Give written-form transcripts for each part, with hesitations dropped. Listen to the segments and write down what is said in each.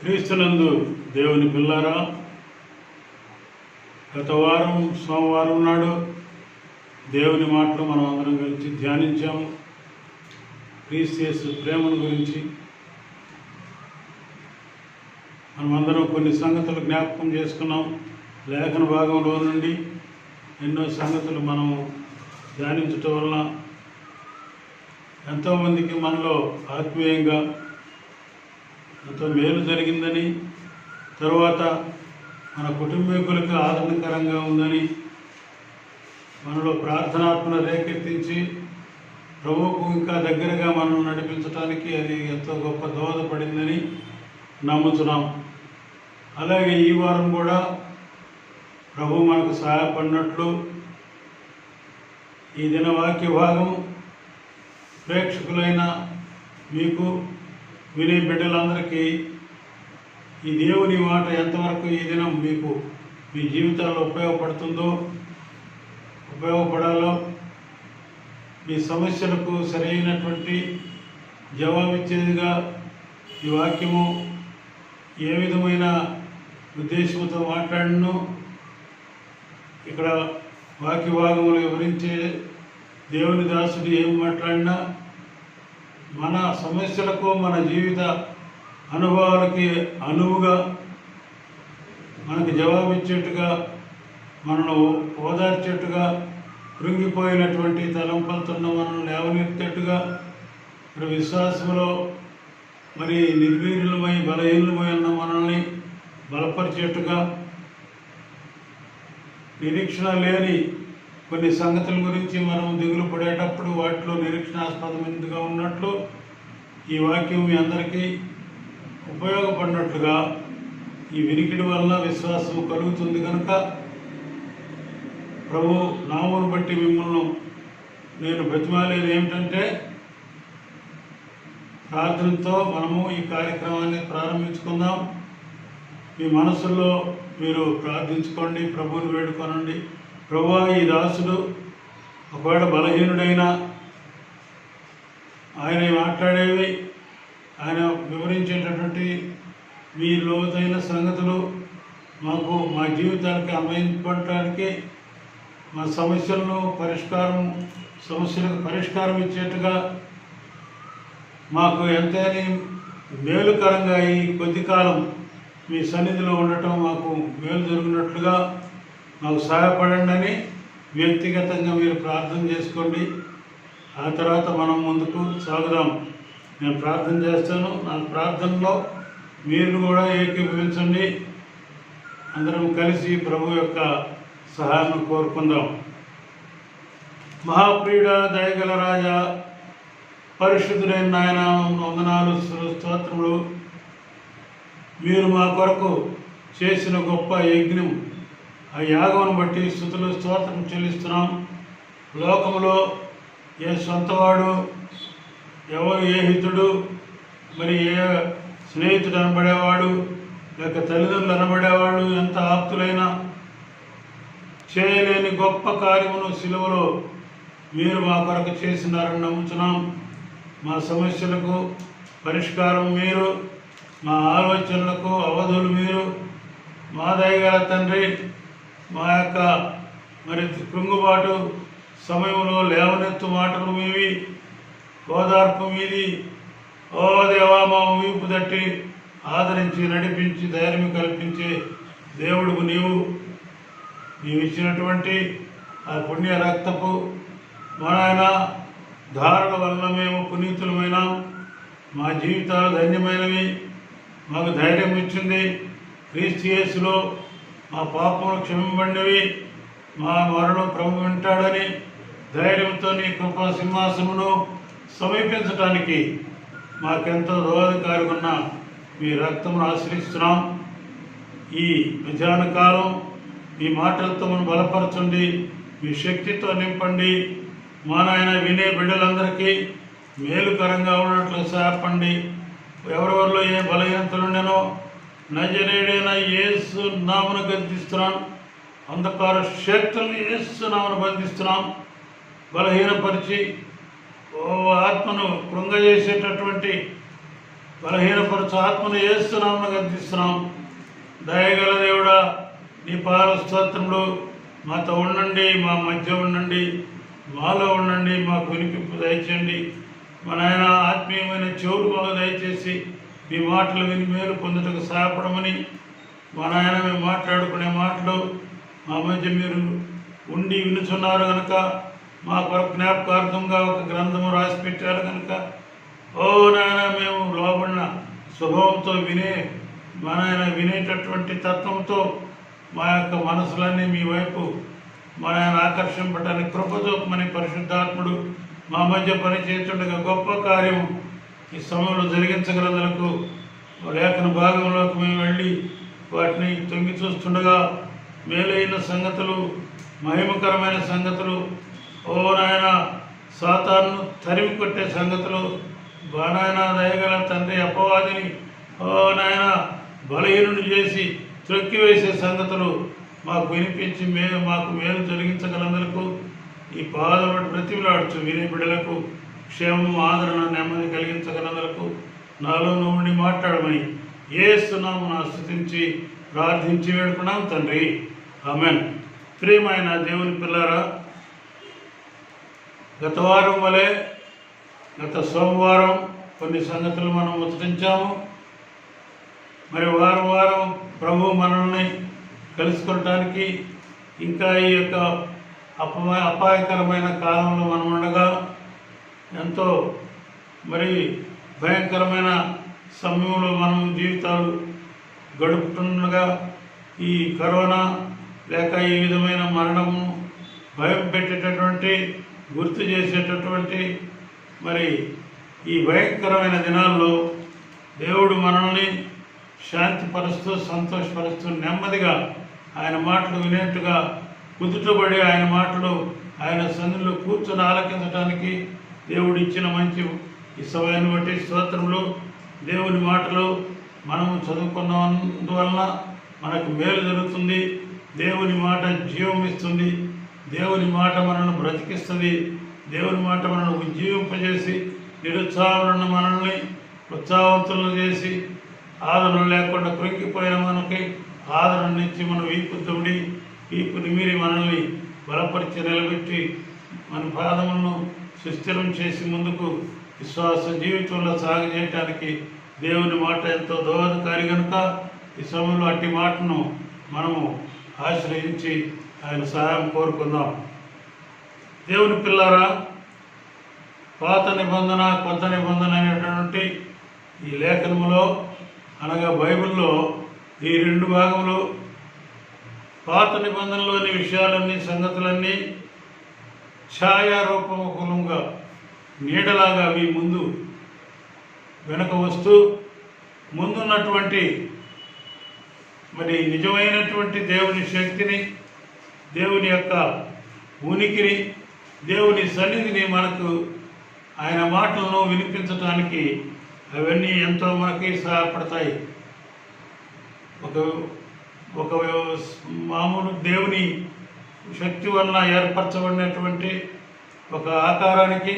క్రీస్తునందు దేవుని పిల్లారా, గత వారం సోమవారం నాడు దేవుని మాటలు మనం అందరం కలిసి ధ్యానించాము. క్రీస్తు యేసు ప్రేమను గురించి మనమందరం కొన్ని సంగతులు జ్ఞాపకం చేసుకున్నాం. లేఖన భాగంలో నుండి ఎన్నో సంగతులు మనం ధ్యానించటం వలన ఎంతోమందికి మనలో ఆత్మీయంగా ఎంతో మేలు జరిగిందని, తరువాత మన కుటుంబీకులకు ఆదరణకరంగా ఉందని, మనలో ప్రార్థనాత్మను రేకెత్తించి ప్రభువుకు ఇంకా దగ్గరగా మనం నడిపించడానికి అది ఎంతో గొప్ప దోహదపడిందని నమ్ముతున్నాం. అలాగే ఈ వారం కూడా ప్రభు మనకు సహాయపడినట్లు ఈ దిన వాక్య భాగం ప్రేక్షకులైన మీకు, వినే బిడ్డలందరికీ ఈ దేవుని మాట ఎంతవరకు ఈ దినం మీకు మీ జీవితాల్లో ఉపయోగపడాలో, మీ సమస్యలకు సరైనటువంటి జవాబిచ్చేదిగా ఈ వాక్యము ఏ విధమైన ఉద్దేశంతో మాట్లాడను, ఇక్కడ వాక్య భాగములు వివరించే దేవుని దాసుడు ఏం మాట్లాడినా మన సమస్యలకు, మన జీవిత అనుభవాలకి అనువుగా మనకు జవాబిచ్చేట్టుగా, మనను ఓదార్చేట్టుగా, కృంగిపోయినటువంటి తలంపులతున్న మనల్ని లేవనెత్తేట్టుగా, విశ్వాసంలో మరి నిర్వీర్యులమై బలహీనమై ఉన్న మనల్ని బలపరిచేట్టుగా, నిరీక్షణ లేని కొన్ని సంగతుల గురించి మనం దిగులు పడేటప్పుడు వాటిలో నిరీక్షణాస్పదమైనదిగా ఉన్నట్లు ఈ వాక్యం మీ అందరికీ ఉపయోగపడినట్లుగా, ఈ వినికిడి వల్ల విశ్వాసం కలుగుతుంది కనుక ప్రభు నామమును బట్టి మిమ్మల్ని నేను బ్రతిమాలేది ఏమిటంటే, ప్రార్థనతో మనము ఈ కార్యక్రమాన్ని ప్రారంభించుకుందాం. మీ మనసుల్లో మీరు ప్రార్థించుకోండి, ప్రభువుని వేడుకోనండి. ప్రభువా, ఈ దాసుడు ఒకవేళ బలహీనుడైనా ఆయన మాట్లాడేవి, ఆయన వివరించేటటువంటి మీ లోతైన సంగతులు మాకు మా జీవితానికి అన్వయించడానికి, మా సమస్యలకు పరిష్కారం ఇచ్చేట్టుగా, మాకు ఎంతైనా మేలుకరంగా ఈ కొద్ది కాలం మీ సన్నిధిలో ఉండటం మాకు మేలు జరిగినట్లుగా మాకు సహాయపడండి అని వ్యక్తిగతంగా మీరు ప్రార్థన చేసుకోండి. ఆ తర్వాత మనం ముందుకు సాగుదాం. నేను ప్రార్థన చేస్తాను, నా ప్రార్థనలో మీరు కూడా ఏకీభవించండి. అందరం కలిసి ప్రభు యొక్క సహాయాన్ని కోరుకుందాం. మహాప్రియుడ, దయగల రాజా, పరిశుద్ధుడైన నాయన, వందనాలు, స్తోత్రములు. మీరు మా కొరకు చేసిన గొప్ప యజ్ఞం, ఆ యాగమును బట్టి స్తుతులు స్తోత్రం చెల్లిస్తున్నాం. లోకంలో ఏ సొంతవాడు, ఎవరు ఏ హితుడు, మరి ఏ స్నేహితుడు అనబడేవాడు, లేక తల్లిదండ్రులు అనబడేవాడు, ఎంత ఆప్తులైనా చేయలేని గొప్ప కార్యమును సిలువలో మీరు మా కొరకు చేసినారని నమ్ముతున్నాం. మా సమస్యలకు పరిష్కారం మీరు, మా ఆలోచనలకు అవధులు మీరు. మా దయగల తండ్రి, మా యొక్క మరి కృంగుబాటు సమయంలో లేవనెత్తు మాటలు మీవి, ఓదార్పు మీది. ఓ దేవా, మా వీపు తట్టి ఆదరించి నడిపించి ధైర్యం కల్పించే దేవుడు నీవు ఇచ్చినటువంటి ఆ పుణ్య రక్తపు మన ధారణ వలన మేము పునీతులమైనాం. మా జీవితాలు ధన్యమైనవి, మాకు ధైర్యం ఇచ్చింది. క్రీస్తు యేసులో మా పాపములు క్షమింపబడినవి, మా మరణం ప్రభు వింటాడని ధైర్యంతో నీ కృపా సింహాసనమును సమీపించడానికి మాకెంతో దోహదకారిగా ఉన్న మీ రక్తమును ఆశ్రయిస్తున్నాం. ఈ మధ్యాహ్న కాలం మీ మాటలతో మనం బలపరచండి, మీ శక్తితో నింపండి. మా నాయన వినే బిడ్డలందరికీ మేలుకరంగా ఉన్నట్లు సహాయపండి. ఎవరెవరిలో ఏ బలహీనతలుండెనో నజరేయుడైన యేసు నామమున గద్దిస్తున్నాను. అంధకార శక్తులను యేసు నామమున బంధిస్తున్నాం. బలహీనపరిచి ఆత్మను కృంగజేసేటటువంటి బలహీనపరచు ఆత్మను ఏస్తున్నామని గర్తిస్తున్నాం. దయగల దేవుడా, నీ పాద స్తోత్రములు మాతో ఉండండి, మా మధ్య ఉండండి, మాలో ఉండండి, మాకు వినిపింపు దయచేయండి. మా నాయన ఆత్మీయమైన చెవులు మాకు దయచేసి మీ మాటలు విని మేలు పొందుటకు సహాయపడమని. మా నాయన మేము మాట్లాడుకునే మాటలు మా మధ్య మీరు ఉండి వినుచున్నారు కనుక మా కొరకు జ్ఞాపకార్థంగా ఒక గ్రంథము రాసి పెట్టారు కనుక ఓ నాయన మేము లోబడిన స్వభావంతో మా నాయన వినేటటువంటి తత్వంతో మా యొక్క మనసులన్నీ మీ వైపు మా నాయన ఆకర్షింపడానికి కృపచూపమని పరిశుద్ధాత్ముడు మా మధ్య పనిచేస్తుండగా గొప్ప కార్యం ఈ సమయంలో జరిగించగలదలకు లేఖన భాగంలోకి మేము వెళ్ళి వాటిని తొంగి చూస్తుండగా మేలైన సంగతులు, మహిమకరమైన సంగతులు, ఓ నాయన సాతాను తరిమి కొట్టే సంగతులు, నాయన దయగల తండ్రి అపవాదిని ఓ నాయన బలహీనుడు చేసి త్రొక్కివేసే సంగతులు మాకు వినిపించి మాకు మేలు జరిగించగలందరకు ఈ పాదం బ్రతిమలాడుచు వినే బిడ్డలకు క్షేమం, ఆదరణ, నెమ్మది కలిగించగలందరకు నాలో నుండి మాట్లాడమని యేసునామమున స్తుతించి ప్రార్థించి వేడుకున్నాం తండ్రి, ఆమేన్. ప్రియమైన దేవుని పిల్లారా, గత వారం వలె గత సోమవారం కొన్ని సంగతులు మనం ముచ్చటించాము. మరి వారం వారం ప్రభు మనల్ని కలుసుకోవటానికి ఇంకా ఈ యొక్క అపాయకరమైన కాలంలో మనం ఉండగా ఎంతో మరి భయంకరమైన సమయంలో మనం జీవితాలు గడుపుతుండగా ఈ కరోనా లేక ఈ విధమైన మరణము భయం పెట్టేటటువంటి, గుర్తు చేసేటటువంటి మరి ఈ భయంకరమైన దినాల్లో దేవుడు మనల్ని శాంతిపరుస్తూ, సంతోషపరుస్తూ, నెమ్మదిగా ఆయన మాటలు వినేట్టుగా కుదుటబడి ఆయన మాటలు ఆయన సన్నిధిలో కూర్చొని ఆలకించడానికి దేవుడు ఇచ్చిన మంచి ఈ సమయాన్ని బట్టి స్తోత్రములు. దేవుని మాటలు మనము చదువుకున్నందువలన మనకు మేలు జరుగుతుంది. దేవుని మాట జీవం ఇస్తుంది. దేవుని మాట మనల్ని బ్రతికిస్తుంది. దేవుని మాట మనల్ని ఉజ్జీవింపజేసి నిరుత్సాహం మనల్ని ఉత్సాహవంతులను చేసి ఆదరణ లేకుండా కృంగిపోయిన మనకి ఆదరణనిచ్చి మన వీపుని మీరి మనల్ని బలపరిచి నిలబెట్టి మన పాదములను సుస్థిరం చేసి ముందుకు విశ్వాస జీవితంలో సాగజేయటానికి దేవుని మాట ఎంతో దోహదకారి కనుక ఈ సమయంలో అట్టి మాటను మనము ఆశ్రయించి ఆయన సహాయం కోరుకుందాం. దేవుని పిల్లారా, పాత నిబంధన, కొత్త నిబంధన అనేటటువంటి ఈ లేఖనములో అనగా బైబిల్లో ఈ రెండు భాగములు పాత నిబంధనలోని విషయాలన్నీ, సంగతులన్నీ ఛాయారూపముగా నీడలాగా అవి ముందు వెనక వస్తూ ముందున్నటువంటి మరి నిజమైనటువంటి దేవుని శక్తిని, దేవుని యొక్క ఉనికిని, దేవుని సన్నిధిని మనకు ఆయన మాటలను వినిపించటానికి అవన్నీ ఎంతో మనకి సహాయపడతాయి. ఒక మామూలు దేవుని శక్తి వలన ఏర్పరచబడినటువంటి ఒక ఆకారానికి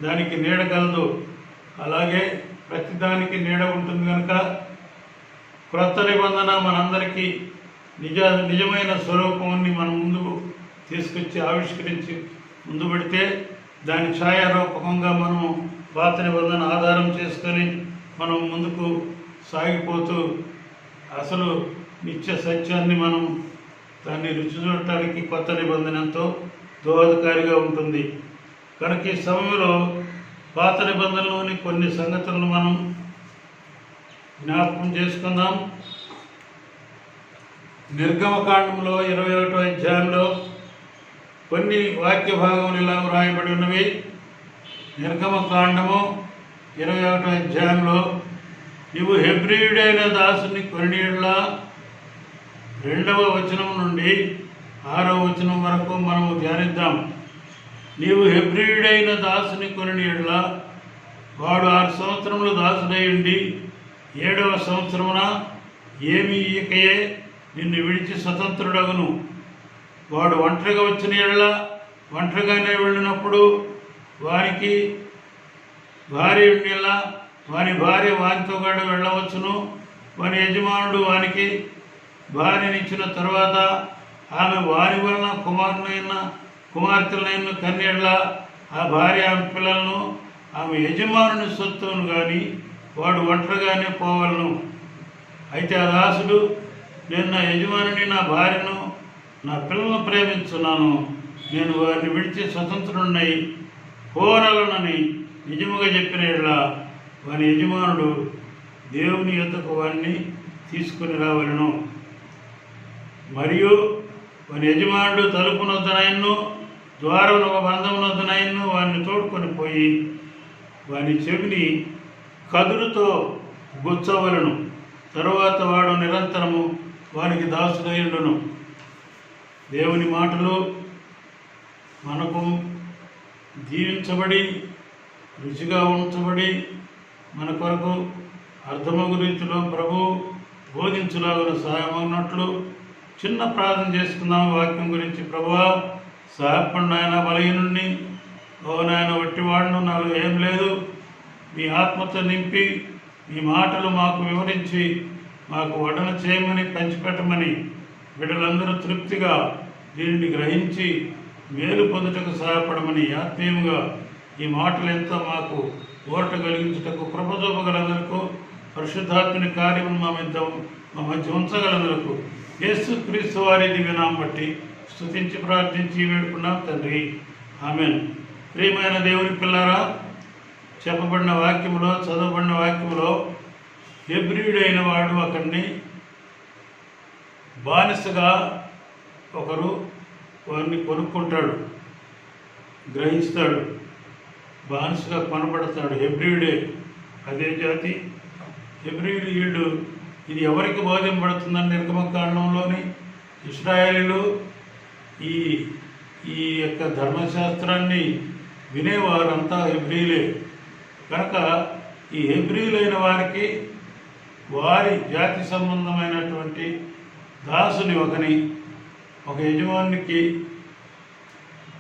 దానికి నీడ కలదు. అలాగే ప్రతిదానికి నీడ ఉంటుంది కనుక క్రొత్త నిబంధన మనందరికీ నిజమైన స్వరూపాన్ని మనం ముందుకు తీసుకొచ్చి ఆవిష్కరించి ముందు పెడితే దాని ఛాయారూపకంగా మనము పాత నిబంధన ఆధారం చేసుకొని మనం ముందుకు సాగిపోతూ అసలు నిత్య సత్యాన్ని మనం దాన్ని రుచి చూడటానికి కొత్త నిబంధన ఎంతో దోహదకారిగా ఉంటుంది. కనుక ఈ సమయంలో పాత నిబంధనలోని కొన్ని సంగతులను మనం జ్ఞాపకం చేసుకుందాం. నిర్గమకాండంలో 21వ అధ్యాయంలో కొన్ని వాక్య భాగములు ఇలా వ్రాయబడి ఉన్నవి. నిర్గమకాండము 21వ అధ్యాయంలో నీవు హెబ్రీయుడైన దాసుని కొనియెడల 2వ వచనం నుండి 6వ వచనం వరకు మనము ధ్యానిద్దాం. నీవు హెబ్రీయుడైన దాసుని కొనియెడల వాడు 6 సంవత్సరములు దాసుడై ఉండి 7వ సంవత్సరమున ఏమి ఇయకయే నిన్ను విడిచి స్వతంత్రుడగును. వాడు ఒంటరిగా వచ్చిన ఎడల ఒంటరిగానే వెళ్ళినప్పుడు వారికి భార్య ఉండేలా వాని భార్య వానితో కూడా వెళ్ళవచ్చును. వాని యజమానుడు వానికి భార్యనిచ్చిన తరువాత ఆమె వారి వలన కుమార్తెలైన కన్యళ్ళ ఆ భార్య ఆమె పిల్లలను ఆమె యజమానుని సొత్తును కానీ వాడు ఒంటరిగానే పోవలను. అయితే ఆ దాసుడు, నేను నా యజమానిని, నా భార్యను, నా పిల్లలను ప్రేమించున్నాను, నేను వారిని విడిచి స్వతంత్రుడినై పోనలనని నిజముగా చెప్పిన యెడల వాని యజమానుడు దేవుని యొద్దకు వారిని తీసుకుని రావలను. మరియు వాని యజమానుడు తలుపునొద్దనైన్ను ద్వారమున బంధమునొద్దనైన్ను వారిని తోడుకొని పోయి వాని చెవిని కదురుతో గుచ్చవలను. తరువాత వాడు నిరంతరము వానికి దాసుడయుండును. దేవుని మాటలు మనకు దీవించబడి రుచిగా ఉంచబడి మన కొరకు అర్థమగు రీతిలో ప్రభు బోధించులాగున సహాయమన్నట్లు చిన్న ప్రార్థన చేసుకుందాం. వాక్యం గురించి ప్రభువా సహాయపడి నాయన, బలహీనుడిని, ఓ నాయన వట్టివాడును, నాలో ఏం లేదు, మీ ఆత్మతో నింపి మీ మాటలు మాకు వివరించి మాకు వడన చేయమని పంచిపెట్టమని బిడ్డలందరూ తృప్తిగా దీనిని గ్రహించి మేలు పొందుటకు సహాయపడమని ఆత్మీయంగా ఈ మాటలు ఎంతో మాకు ఓట కలిగించుటకు కృప చూపగలందరకు పరిశుద్ధాత్మని కార్యము మా మధ్య ఉంచగలందరకు యేసు క్రీస్తు వారి దివ్యనామం బట్టి స్తుతించి ప్రార్థించి వేడుకున్నాం తండ్రి, ఆమేన్. ప్రియమైన దేవుని పిల్లారా, చెప్పబడిన వాక్యములో చదవబడిన వాక్యములో హెబ్రీయుడైన వాడు అక్కడిని బానిసగా ఒకరు వారిని కొనుక్కుంటాడు, గ్రహిస్తాడు, బానిసగా కొనబడతాడు. హెబ్రీయుడే, అదే జాతి హెబ్రీయుడు. ఇది ఎవరికి బోధింపబడుతుందని నిర్గమకాండంలోని ఇశ్రాయేలీయులు ఈ ఈ యొక్క ధర్మశాస్త్రాన్ని వినేవారంతా హెబ్రీయులే కనుక ఈ హెబ్రీయులైన వారికి వారి జాతి సంబంధమైనటువంటి దాసుని ఒక యజమానికి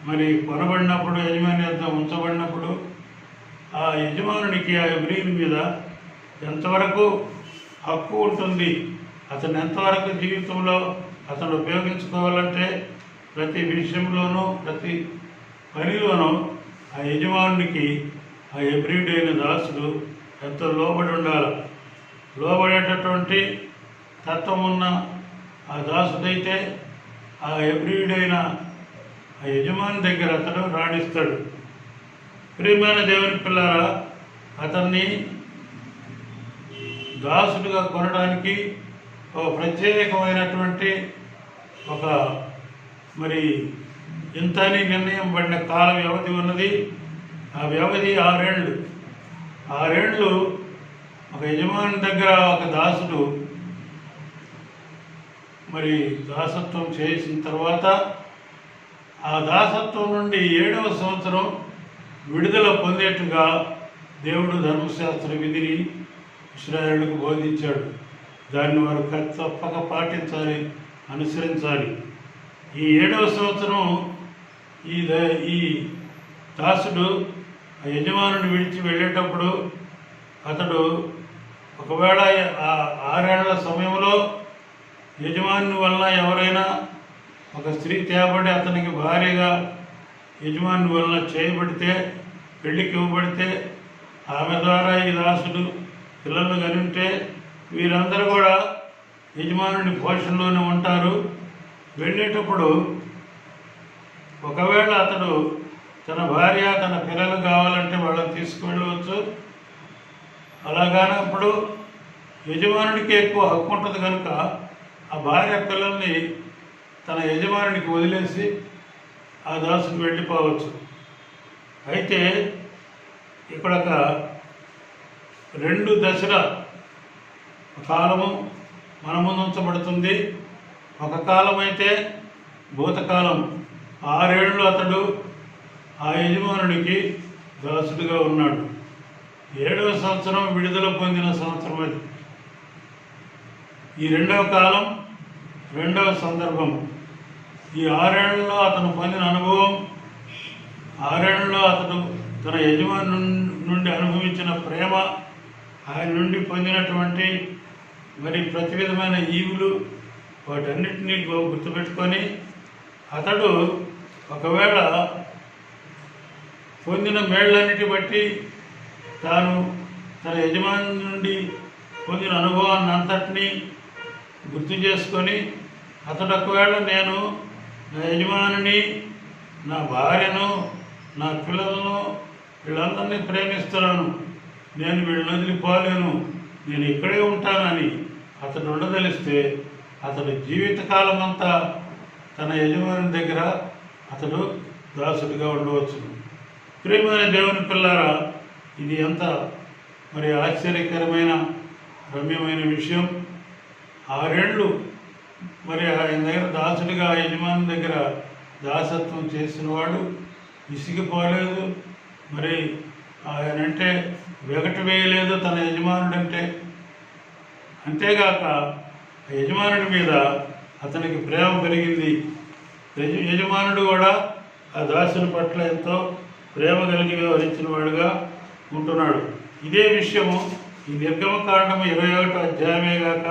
మరి కొనబడినప్పుడు, యజమాని వద్ద ఉంచబడినప్పుడు ఆ యజమానునికి ఆ హెబ్రీయుని మీద ఎంతవరకు హక్కు ఉంటుంది, అతను ఎంతవరకు జీవితంలో అతను ఉపయోగించుకోవాలంటే ప్రతి విషయంలోనూ ప్రతి పనిలోనూ ఆ యజమానునికి ఆ హెబ్రీయుడైన దాసుడు ఎంతో లోబడి ఉండాలి. లోబడేటటువంటి తత్వం ఉన్న ఆ దాసుడైతే ఆ హెబ్రీయుడైన ఆ యజమాని దగ్గర అతడు రాణిస్తాడు. ప్రియమైన దేవుని పిల్లారా, అతన్ని దాసుడుగా కొనడానికి ఒక ప్రత్యేకమైనటువంటి ఒక మరి ఇంతని నిర్ణయం పడిన కాల వ్యవధి ఉన్నది. ఆ వ్యవధి 6 ఏళ్ళు. 6 ఏళ్ళు ఒక యజమాని దగ్గర ఒక దాసుడు మరి దాసత్వం చేసిన తర్వాత ఆ దాసత్వం నుండి 7వ సంవత్సరం విడుదల పొందేట్టుగా దేవుడు ధర్మశాస్త్ర విధిని ఇశ్రాయేలుకు బోధించాడు. దాన్ని వారు తప్పక పాటించాలి, అనుసరించాలి. ఈ 7వ సంవత్సరం ఈ దాసుడు ఆ యజమానుని విడిచి వెళ్ళేటప్పుడు అతడు ఒకవేళ ఆ 6 ఏళ్ల సమయంలో యజమాని వలన ఎవరైనా ఒక స్త్రీ తేబడి అతనికి భార్యగా యజమాని వలన చేయబడితే, పెళ్లికి ఇవ్వబడితే, ఆమె ద్వారా ఈ దాసుడు పిల్లలు కనుంటే వీరందరూ కూడా యజమానుని పోషణలోనే ఉంటారు. వెళ్ళేటప్పుడు ఒకవేళ అతడు తన భార్య తన పిల్లలు కావాలంటే వాళ్ళని తీసుకువెళ్ళవచ్చు. అలాగానప్పుడు యజమానుడికి ఎక్కువ హక్కు ఉంటుంది కనుక ఆ భార్య పిల్లల్ని తన యజమానునికి వదిలేసి ఆ దాసుకు వెళ్ళిపోవచ్చు. అయితే ఇక్కడ ఒక 2 దశల కాలము మన ముందు ఉంచబడుతుంది. ఒక కాలం అయితే భూతకాలం, 6 ఏళ్ళు అతడు ఆ యజమానుడికి దాసుడుగా ఉన్నాడు. 7వ సంవత్సరం విడుదల పొందిన సంవత్సరం అది. ఈ 2వ కాలం, 2వ సందర్భం. ఈ 6 ఏళ్లలో అతను పొందిన అనుభవం, 6 ఏళ్లలో అతడు తన యజమాని నుండి అనుభవించిన ప్రేమ, ఆయన నుండి పొందినటువంటి మరి ప్రతి విధమైన ఈవులు వాటన్నిటినీ గుర్తుపెట్టుకొని అతడు ఒకవేళ పొందిన మేళ్ళన్నిటి బట్టి తాను తన యజమాని నుండి పొందిన అనుభవాన్ని అంతటినీ గుర్తు చేసుకొని అతడు ఒకవేళ నేను నా యజమానిని, నా భార్యను, నా పిల్లలను వీళ్ళందరినీ ప్రేమిస్తున్నాను, నేను వీళ్ళని వదిలిపోలేను, నేను ఇక్కడే ఉంటానని అతడు ఉండదలిస్తే అతడు జీవితకాలం అంతా తన యజమాని దగ్గర అతడు దాసుడిగా ఉండవచ్చు. ప్రియమైన దేవుని పిల్లారా, ఇది ఎంత మరి ఆశ్చర్యకరమైన రమ్యమైన విషయం. 6 ఏళ్ళు మరి ఆయన దగ్గర దాసుడిగా యజమాని దగ్గర దాసత్వం చేసినవాడు విసిగిపోలేదు. మరి ఆయనంటే వెగటు వేయలేదు తన యజమానుడంటే. అంతేగాక యజమానుడి మీద అతనికి ప్రేమ పెరిగింది. యజమానుడు కూడా ఆ దాసుని పట్ల ఎంతో ప్రేమ కలిగి వ్యవహరించిన వాడుగా ఉంటున్నాడు. ఇదే విషయము ఈ నిర్గమకాండము 21వ అధ్యాయమే గాక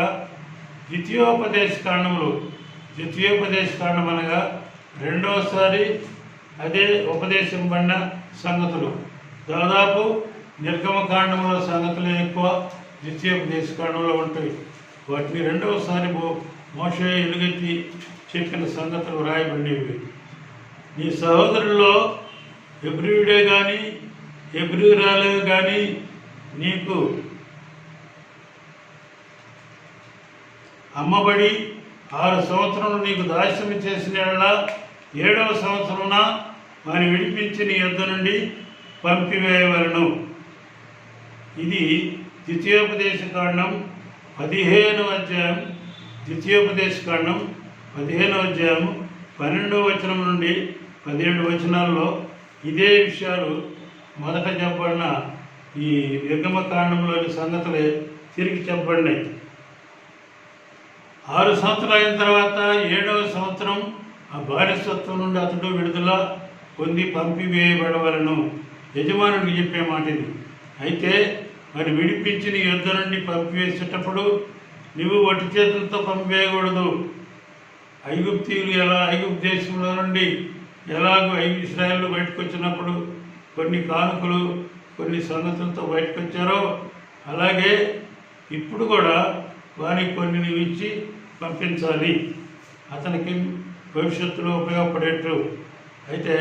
ద్వితీయోపదేశ కాండం అనగా రెండవసారి అదే ఉపదేశం పడిన సంగతులు. దాదాపు నిర్గమకాండంలో సంగతులే ఎక్కువ, ద్వితీయోపదేశ కాండంలో ఉంటాయి. వాటిని రెండవసారి మోషే ఎలుగెత్తి చెప్పిన సంగతులు వ్రాయబడినవి. నీ సహోదరుల్లో హెబ్రీయుడే కానీ హెబ్రీయురాలే కానీ నీకు అమ్మబడి 6 సంవత్సరములు నీకు దాస్యము చేసిన 7వ సంవత్సరమున వారిని విడిపించి నీ యొద్ద నుండి పంపివేయవలను. ఇది ద్వితీయోపదేశ కాండం 15వ అధ్యాయం. ద్వితీయోపదేశ కాండం 15వ అధ్యాయం 12వ వచనం నుండి 17 వచనాల్లో ఇదే విషయాలు మొదట చెప్పబడిన ఈ నిర్గమకాండంలోని సంగతులే తిరిగి చెప్పబడినాయి. 6 సంవత్సరాలు అయిన తర్వాత 7వ సంవత్సరం ఆ బానిసత్వం నుండి అతడు విడుదల పొంది పంపివేయబడవలను. యజమానుడికి చెప్పే మాట ఇది. అయితే మరి విడిపించి నీ యొద్ద నుండి పంపివేసేటప్పుడు నువ్వు వట్టి చేతులతో పంపివేయకూడదు. ఐగుప్తీయులు ఐగుప్తు దేశంలో నుండి ఎలాగో ఇశ్రాయేలు బయటకు వచ్చినప్పుడు కొన్ని కానుకలు కొన్ని సంగతులతో బయటకు వచ్చారో అలాగే ఇప్పుడు కూడా వారికి కొన్ని నువ్వు ఇచ్చి పంపించాలి, అతనికి భవిష్యత్తులో ఉపయోగపడేట్టు. అయితే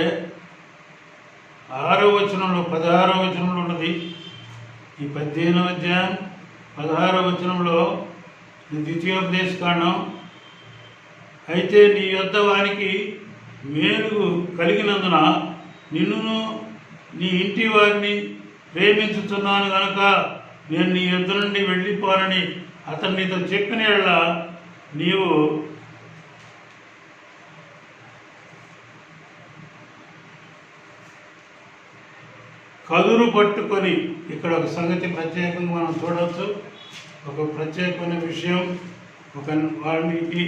6వ వచనంలో 16వ వచనంలో ఉన్నది. ఈ 15వ అధ్యాయం 16వ వచనంలో ద్వితీయోపదేశ కాండం, అయితే నీ యొద్ద వారికి మేలు కలిగినందున నిన్నును నీ ఇంటి వారిని ప్రేమించుతున్నాను కనుక నేను నీ యొద్ద నుండి వెళ్ళిపోనని అతను నీతో చెప్పిన యెడల నీవు కదురు పట్టుకొని, ఇక్కడ ఒక సంగతి ప్రత్యేకంగా మనం చూడవచ్చు. ఒక ప్రత్యేకమైన విషయం, ఒక వాడికి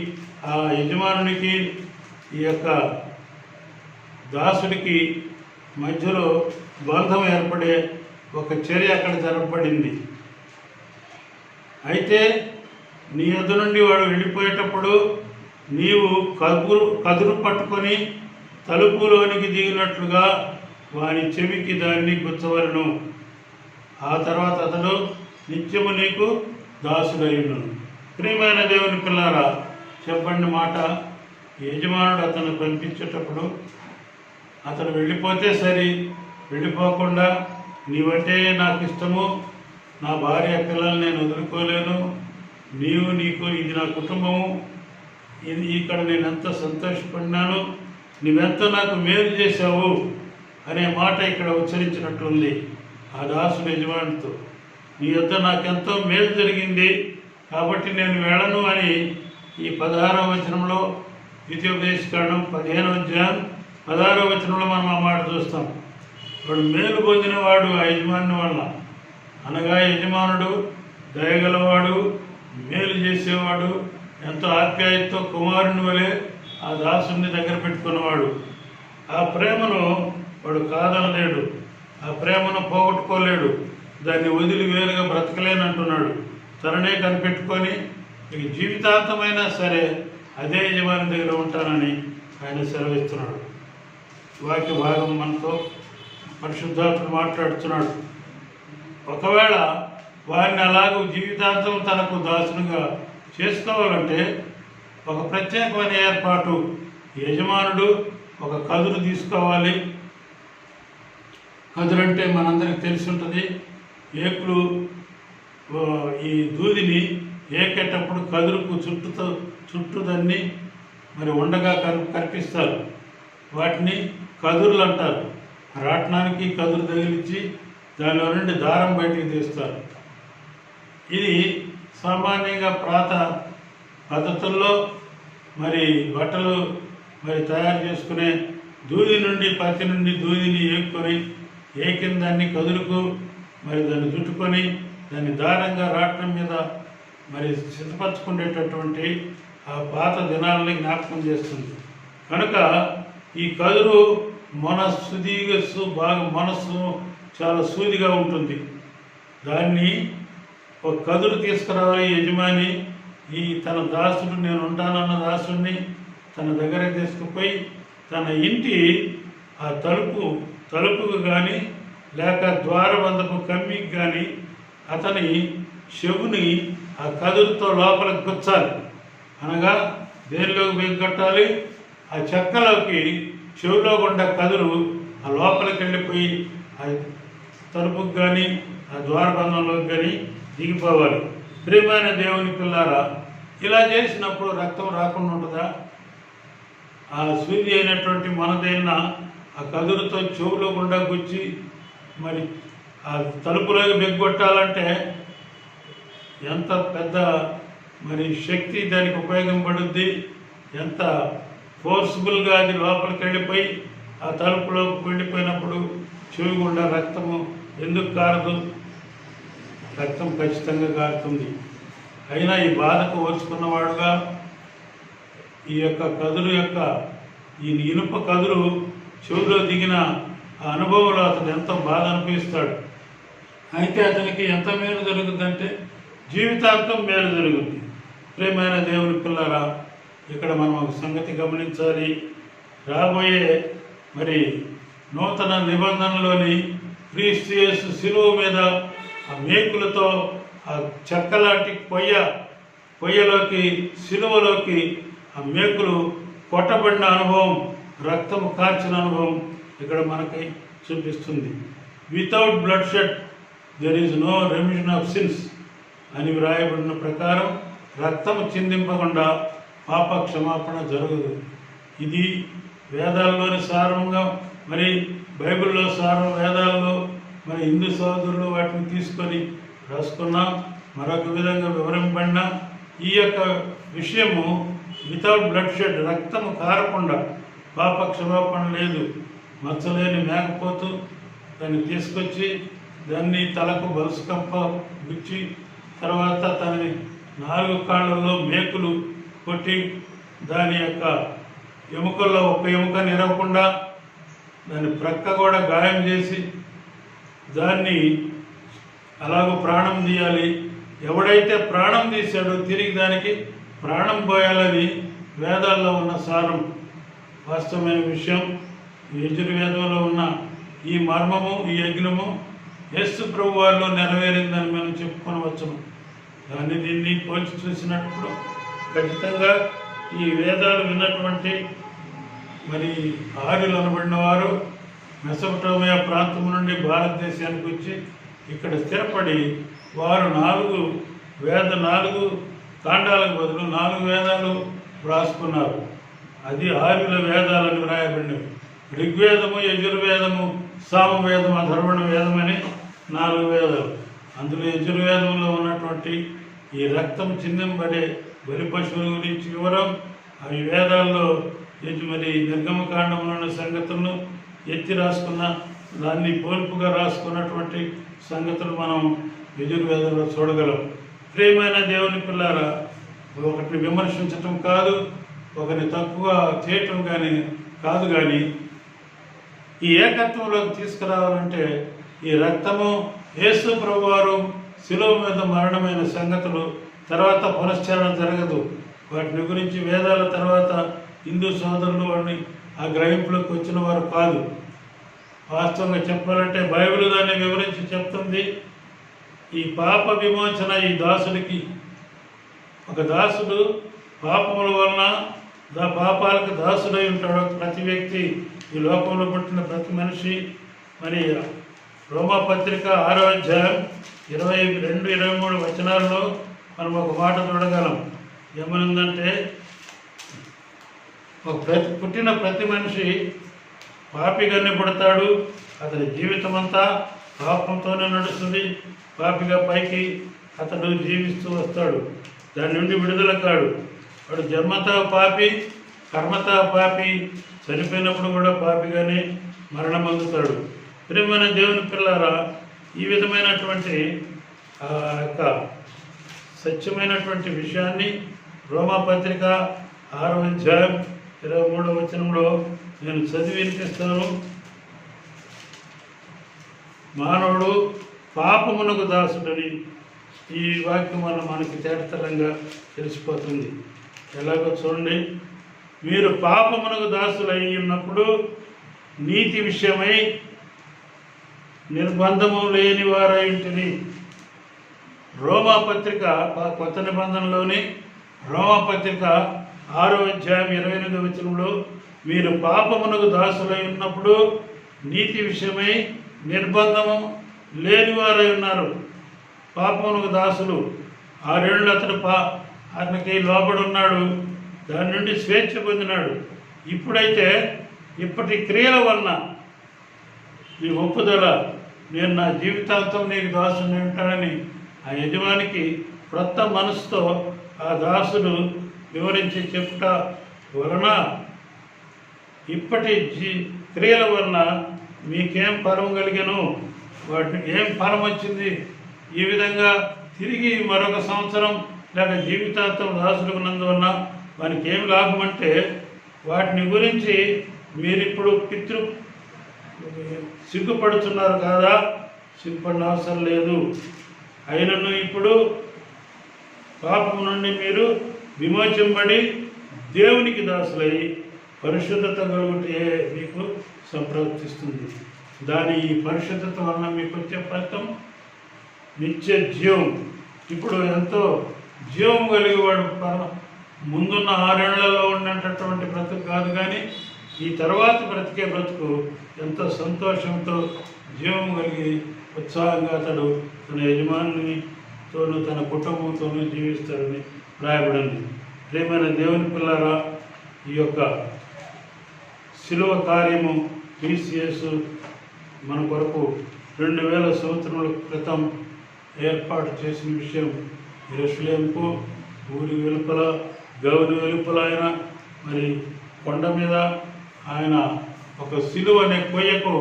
ఆ యజమానునికి ఈ యొక్క దాసుడికి మధ్యలో బంధం ఏర్పడే ఒక చర్య అక్కడ జరపబడింది. అయితే నీ యొద్ద నుండి వాడు వెళ్ళిపోయేటప్పుడు నీవు కదురు పట్టుకొని తలుపులోనికి దిగినట్లుగా వాని చెవికి దాన్ని గుచ్చవలను. ఆ తర్వాత అతడు నిత్యము నీకు దాసుడయ్యును. ప్రియమైన దేవుని పిల్లారా, చెప్పండి మాట, యజమానుడు అతను పంపించేటప్పుడు అతను వెళ్ళిపోతే సరి, వెళ్ళిపోకుండా నీవంటే నాకు ఇష్టము, నా భార్య పిల్లల్ని నేను వదులుకోలేను, నీకు ఇది నా కుటుంబము, ఇది ఇక్కడ నేను ఎంత సంతోషపడినాను, నువ్వెంత నాకు మేలు చేశావు అనే మాట ఇక్కడ ఉచ్చరించినట్లుంది ఆ దాసుడు యజమానితో. నీ యొద్ద నాకెంతో మేలు జరిగింది కాబట్టి నేను వెళ్ళను అని ఈ 16వ వచనంలో ద్వితీయోపదేశ కాండం 15వ అధ్యాయం 16వ వచనంలో మనం ఆ మాట చూస్తాం. వాడు మేలు పొందినవాడు ఆ యజమాని వల్ల, అనగా యజమానుడు దయగలవాడు, మేలు చేసేవాడు, ఎంతో ఆప్యాయతతో కుమారుని వలె ఆ దాసుని దగ్గర పెట్టుకున్నవాడు. ఆ ప్రేమను వాడు కాదనలేడు, ఆ ప్రేమను పోగొట్టుకోలేడు. దాన్ని వదిలి వేరుగా బ్రతకలేనంటున్నాడు. తననే కనిపెట్టుకొని ఇక జీవితాంతమైనా సరే అదే యజమాని దగ్గర ఉంటానని ఆయన సెలవిస్తున్నాడు. వాక్య భాగం మనతో పరిశుద్ధాత్మ మాట్లాడుతున్నాడు. ఒకవేళ వారిని అలాగూ జీవితాంతం తనకు దాసునిగా చేసుకోవాలంటే ఒక ప్రత్యేకమైన ఏర్పాటు, యజమానుడు ఒక కదురు తీసుకోవాలి. కదురు అంటే మనందరికి తెలిసి ఉంటుంది. ఏకులు ఈ దూదిని ఏకేటప్పుడు కదురుకు చుట్టూ దాన్ని మరి ఉండగా కనిపిస్తారు. వాటిని కదురులు అంటారు. రాట్నానికి కదురు తగిలించి దానిలో నుండి దారం బయటికి తీస్తారు. ఇది సామాన్యంగా పాత పద్ధతుల్లో మరి బట్టలు మరి తయారు చేసుకునే దూది నుండి పత్తి నుండి దూదిని ఏకుకొని ఏకిన దాన్ని కదురుకు మరి దాన్ని చుట్టుకొని దాన్ని దారంగా రాట్నం మీద మరి సిద్ధపరచుకునేటటువంటి ఆ పాత దినాలని జ్ఞాపకం చేస్తుంది. కనుక ఈ కదురు మనస్సు చాలా సూదిగా ఉంటుంది. దాన్ని ఒక కదురు తీసుకురావాలి యజమాని. ఈ తన దాసుడు, నేను ఉంటానన్న దాసుడిని తన దగ్గర తీసుకుపోయి తన ఇంటి ఆ తలుపుకు కానీ లేక ద్వారబంధపు కమ్మికి కానీ అతని చెవుని ఆ కదురుతో లోపలికి గుచ్చాలి. అనగా దేనిలోకి బిగ్గొట్టాలి? ఆ చెక్కలోకి చెవులో గుండా కదురు ఆ లోపలికి వెళ్ళిపోయి ఆ తలుపుకు కానీ ఆ ద్వారబంధంలోకి కానీ దిగిపోవాలి. ప్రియమైన దేవుని పిల్లారా, ఇలా చేసినప్పుడు రక్తం రాకుండా ఉంటుందా? ఆ సూది అయినటువంటి మనదైనా ఆ కదురుతో చెవులో గుండా గుచ్చి మరి ఆ తలుపులోకి బిగ్గొట్టాలంటే ఎంత పెద్ద మరి శక్తి దానికి ఉపయోగపడుద్ది, ఎంత ఫోర్స్ఫుల్గా అది లోపలికి వెళ్ళిపోయి ఆ తలుపులోకి వెళ్ళిపోయినప్పుడు చెవి గుండా రక్తము ఎందుకు కారదు? రక్తం ఖచ్చితంగా కారుతుంది. అయినా ఈ బాధకు ఓర్చుకున్నవాడుగా ఈ యొక్క కదురు ఈ ఇనుప కదురు చెవిలో దిగిన ఆ అనుభవంలో అతను ఎంతో బాధ అనిపిస్తాడు. అయితే అతనికి ఎంత మేలు జరుగుతుందంటే జీవితాంతం మేలు జరుగుతుంది. ప్రియమైన దేవుని పిల్లరా, ఇక్కడ మనం ఒక సంగతి గమనించాలి. రాబోయే మరి నూతన నిబంధనలోని క్రీస్తు యేసు శిలువ మీద ఆ మేకులతో ఆ చెక్కలాంటి పొయ్యలోకి శిలువలోకి ఆ మేకులు కొట్టబడిన అనుభవం, రక్తము కార్చిన అనుభవం ఇక్కడ మనకి చూపిస్తుంది. Without bloodshed there is no remission of sins అని వ్రాయబడిన ప్రకారం రక్తము చిందింపకుండా పాప క్షమాపణ జరగదు. ఇది వేదాల్లోని సారంగా, మరి బైబిల్లో సారం, వేదాల్లో మరి హిందూ సోదరులు వాటిని తీసుకొని రాసుకున్నా, మరొక విధంగా వివరింపడినా ఈ యొక్క విషయము వితౌట్ బ్లడ్ షెడ్, రక్తము కారకుండా పాప క్షమాపణ లేదు. మచ్చలేని మేకపోతూ దాన్ని తీసుకొచ్చి దాన్ని తలకు బలుసు కంప గుచ్చి తర్వాత దాని 4 కాళ్ళల్లో మేకులు కొట్టి దాని యొక్క ఎముకల్లో ఒక ఎముక నిరవకుండా దాని ప్రక్క కూడా గాయం చేసి దాన్ని అలాగూ ప్రాణం తీయాలి. ఎవడైతే ప్రాణం తీశాడో తిరిగి దానికి ప్రాణం పోయాలని వేదాల్లో ఉన్న సారం, వాస్తవమైన విషయం. యజుర్వేదంలో ఉన్న ఈ మర్మము, ఈ యజ్ఞము యేసు ప్రభు వారిలో నెరవేరిందని మనం చెప్పుకొనవచ్చును. దీన్ని పోల్చి చూసినప్పుడు ఖచ్చితంగా ఈ వేదాలు విన్నటువంటి మరి ఆర్యులు అనబడిన వారు మెసొపొటేమియా ప్రాంతం నుండి భారతదేశానికి వచ్చి ఇక్కడ స్థిరపడి వారు 4 కాండాలకు బదులు 4 వేదాలు వ్రాసుకున్నారు. అది ఆర్యుల వేదాలని వ్రాయబడినవి. ఋగ్వేదము, యజుర్వేదము, సామవేదము, అథర్వణ వేదం అని 4 వేదాలు. అందులో యజుర్వేదంలో ఉన్నటువంటి ఈ రక్తం చిందింపడే బలి పశువుల గురించి వివరం, అవి వేదాల్లో మరి నిర్గమకాండంలో ఉన్న సంగతులను ఎత్తి రాసుకున్న, దాన్ని పోల్పుగా రాసుకున్నటువంటి సంగతులు మనం యజుర్వేదంలో చూడగలం. ప్రియమైన దేవుని పిల్లారా, ఒకటిని విమర్శించటం కాదు, ఒకరిని తక్కువ చేయటం కాదు, కానీ ఈ ఏకత్వంలోకి తీసుకురావాలంటే ఈ రక్తము యేసు ప్రభువారు శిలువ మీద మరణమైన సంగతులు తర్వాత పునశ్చరణ జరగదు. వాటిని గురించి వేదాల తర్వాత హిందూ సోదరులు వాడిని ఆ గ్రహింపులోకి వచ్చిన వారు కాదు. వాస్తవంగా చెప్పాలంటే బైబిల్ దాన్ని వివరించి చెప్తుంది. ఈ పాప విమోచన ఈ దాసుడికి, ఒక దాసుడు పాపముల వలన పాపాలకు దాసుడై ఉంటాడు ప్రతి వ్యక్తి, ఈ లోకంలో పుట్టిన ప్రతి మనిషి. మరి రోమాపత్రిక 6వ అధ్యాయం 22-23 వచనాల్లో మనం ఒక మాట చూడగలం. ఏమనుందంటే, పుట్టిన ప్రతి మనిషి పాపిగానే పుడతాడు, అతని జీవితం అంతా పాపంతోనే నడుస్తుంది, పాపిగా పైకి అతడు జీవిస్తూ వస్తాడు, దాని నుండి విడుదల కాడు. వాడు జన్మతా పాపి, కర్మతా పాపి, చనిపోయినప్పుడు కూడా పాపిగానే మరణం అందుతాడు. ప్రియమైన దేవుని పిల్లారా, ఈ విధమైనటువంటి యొక్క సత్యమైనటువంటి విషయాన్ని రోమాపత్రిక 6వ అధ్యాయం 23వ వచనంలో నేను చదివి వినిపిస్తాను. మానవుడు పాపమునకు దాసుడని ఈ వాక్యం వల్ల మనకి తేటతలంగా తెలిసిపోతుంది. ఎలాగో చూడండి, మీరు పాపమునకు దాసులై ఉన్నప్పుడు నీతి విషయమై నిర్బంధము లేని వారై ఉంటుంది. రోమాపత్రిక కొత్త నిబంధనలోని రోమాపత్రిక 6వ అధ్యాయం 28వ వచనంలో మీరు పాపమునకు దాసులై ఉన్నప్పుడు నీతి విషయమై నిర్బంధము లేని వారై ఉన్నారు. పాపమునకు దాసులు 6 ఏళ్ళు అతనికి లోబడి ఉన్నాడు, దాని నుండి స్వేచ్ఛ పొందినాడు. ఇప్పుడైతే ఇప్పటి క్రియల వలన నీ ఒప్పుదల, నేను నా జీవితాంతం నీకు దాసుని ఉంటానని ఆ యజమానికి క్రొత్త మనసుతో ఆ దాసుడు వివరించి చెప్పుట వలన ఇప్పటి క్రియల వలన మీకేం ఫలం కలిగను, వాటికి ఏం ఫలం వచ్చింది, ఈ విధంగా తిరిగి మరొక సంవత్సరం లేక జీవితాంతం దాసుడుకున్నందువలన వానికి ఏం లాభం అంటే, వాటిని గురించి మీరిప్పుడు సిగ్గుపడుతున్నారు కాదా? సిగ్గుపడిన అవసరం లేదు. అయినను ఇప్పుడు పాపం నుండి మీరు విమోచింపబడి దేవునికి దాసులై పరిశుద్ధత కలుగుటే మీకు సంప్రాప్తిస్తుంది. ఈ పరిశుద్ధత వలన మీకు వచ్చే ఫలితం నిత్య జీవం. ఇప్పుడు ఎంతో జీవం కలిగేవాడు ముందున్న 6 ఏళ్లలో ఉన్నటువంటి బ్రతుకు కాదు, కానీ ఈ తర్వాత బ్రతికే బ్రతుకు ఎంతో సంతోషంతో జీవం కలిగి ఉత్సాహంగా అతడు తన యజమానితోనూ తన కుటుంబంతోనూ జీవిస్తాడని రాయబడింది. ప్రియమైన దేవుని పిల్లారా, ఈ యొక్క శిలువ కార్యము PCS మన కొరకు 2000 సంవత్సరముల క్రితం ఏర్పాటు చేసిన విషయం. యెరూషలేముకు ఊరి వెలుపల, గౌరి వెలుపల ఆయన మరి కొండ మీద ఆయన ఒక శిలువ అనే కొయ్యకు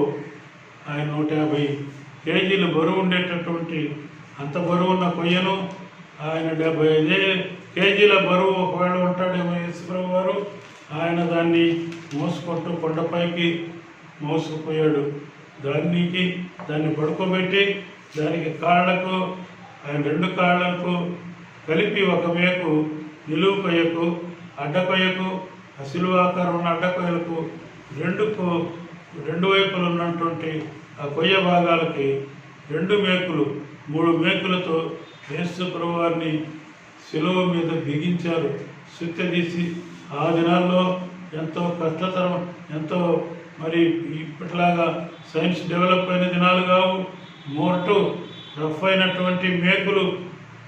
ఆయన 150 కేజీలు బరువు ఉండేటటువంటి అంత బరువు ఉన్న కొయ్యను ఆయన 75 కేజీల బరువు ఒకవేళ ఉంటాడేమో యేసుప్రభు వారు, ఆయన దాన్ని మోసుకుంటూ కొండపైకి మోసుకుపోయాడు. దాన్ని పడుకోబెట్టి దానికి కాళ్ళకు, ఆయన 2 కాళ్ళకు కలిపి ఒక మేకు, నిలువు కొయ్యకు, అడ్డకొయ్యకు, శిలువాకారం ఉన్న అడ్డకొయ్యలకు 2 వైపులు ఉన్నటువంటి ఆ కొయ్య భాగాలకి 2 మేకులు, 3 మేకులతో యేసు ప్రభువారిని శిలువ మీద బిగించారు, సుత్తెదీసి. ఆ దినాల్లో ఎంతో కష్టతరం, ఎంతో మరి ఇప్పటిలాగా సైన్స్ డెవలప్ అయిన దినాలు కావు. మోటు రఫ్ అయినటువంటి మేకులు,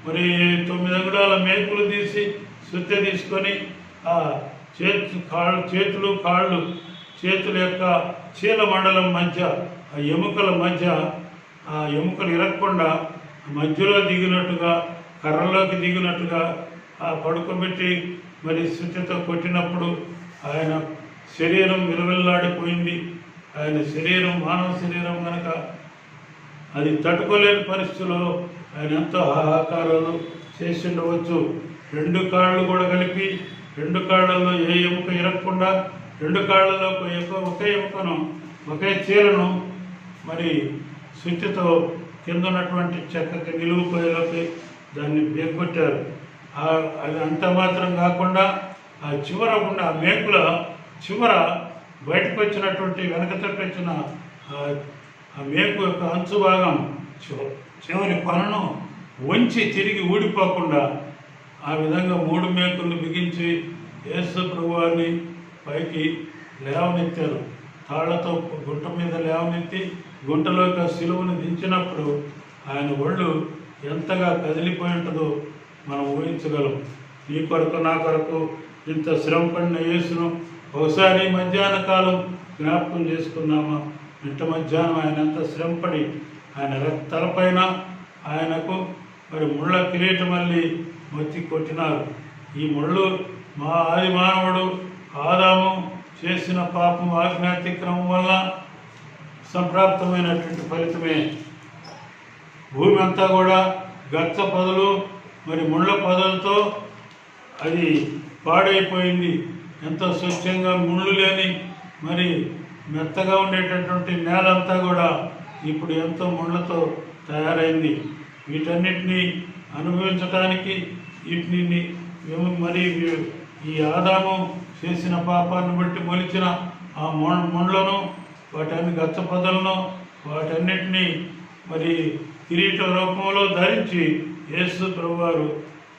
మరి 9 అంగుళాల మేకులు తీసి సుత్తె తీసుకొని ఆ చేతులు కాళ్ళు, చేతుల యొక్క చీల మండలం మధ్య, ఆ ఎముకల మధ్య, ఆ ఎముకలు ఇరగకుండా మధ్యలో దిగినట్టుగా, కర్రలోకి దిగినట్టుగా ఆ పడుకోబెట్టి మరి సుత్తెతో కొట్టినప్పుడు ఆయన శరీరం విలువెల్లాడిపోయింది. ఆయన శరీరం మానవ శరీరం కనుక అది తట్టుకోలేని పరిస్థితుల్లో ఆయన ఎంతో హాహాకారాలు చేసి ఉండవచ్చు. 2 కాళ్ళు కూడా కలిపి 2 కాళ్ళల్లో ఏ ఎముక ఇరగకుండా 2 కాళ్ళలో ఒకే ఎముకను, ఒకే చీలను మరి సుత్తితో కింద ఉన్నటువంటి చెక్కకి నిలువు పొయ్యిలోకి దాన్ని బెగ్గొట్టారు. అది అంత మాత్రం కాకుండా ఆ చివర ఉన్న ఆ మేకుల చివర బయటకు వచ్చినటువంటి వెనక తప్పించిన ఆ మేకు యొక్క అంచు భాగం చివరి కొనను వంచి తిరిగి ఊడిపోకుండా ఆ విధంగా 3 మేకులను బిగించి యేసు ప్రభువారిని పైకి లేవనెత్తారు. తాళ్లతో గుంట మీద లేవనెత్తి గుంటలోకి ఆ సిలువను దించినప్పుడు ఆయన ఒళ్ళు ఎంతగా కదిలిపోయి ఉంటుందో మనం ఊహించగలం. నీ కొరకు నా కొరకు ఇంత శ్రమ పడిన యేసును ఒకసారి మధ్యాహ్న కాలం జ్ఞాపకం చేసుకున్నామా? ఇంత మధ్యాహ్నం ఆయన ఎంత శ్రమపడి ఆయన తలపైన ఆయనకు మరి ముళ్ళ కిరీటం మళ్ళీ మొత్తి కొట్టినారు. ఈ ముళ్ళు మా ఆది మానవుడు ఆదాము చేసిన పాపం ఆజ్ఞాతిక్రమం వల్ల సంప్రాప్తమైనటువంటి ఫలితమే. భూమి అంతా కూడా గచ్చ పొదలు మరి ముళ్ళ పొదలతో అది పాడైపోయింది. ఎంతో స్వచ్ఛంగా ముళ్ళు లేని మరి మెత్తగా ఉండేటటువంటి నేలంతా కూడా ఇప్పుడు ఎంతో ముళ్ళతో తయారైంది. వీటన్నిటినీ అనుభవించడానికి వీటిని మరి ఈ ఆదాము చేసిన పాపాన్ని బట్టి మొలిచిన ఆ ముళ్ళను వాటన్ని గచ్చ పొదలను వాటన్నిటినీ మరి కిరీట రూపంలో ధరించి యేసు ప్రభువారు